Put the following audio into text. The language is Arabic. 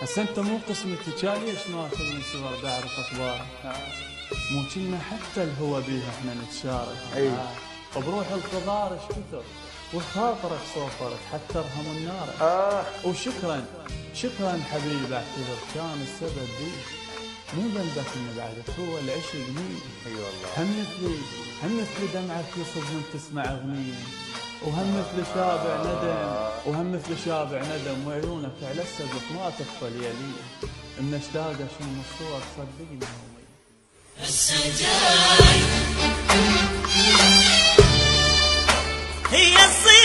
هسه انت مو قسمتي كان ليش ناكل من صغر بعرف اخبارك. مو كنا حتى الهوى بيها احنا نتشارك. اي وبروح الخضار ايش كثر وخاطرك صوفرك حتى ارهم النار. وشكرا شكرا حبيبي اعتذر كان السبب بيك مو ذنبك من بعدك هو العشق مين. اي والله. هم مثلي دمعك يصب من تسمع اغنيه وهم مثل شابع ندم وعيونك على السقف ما تخفى لياليه ان اشتاق اشم الصور صدقني السجاي هي الصيف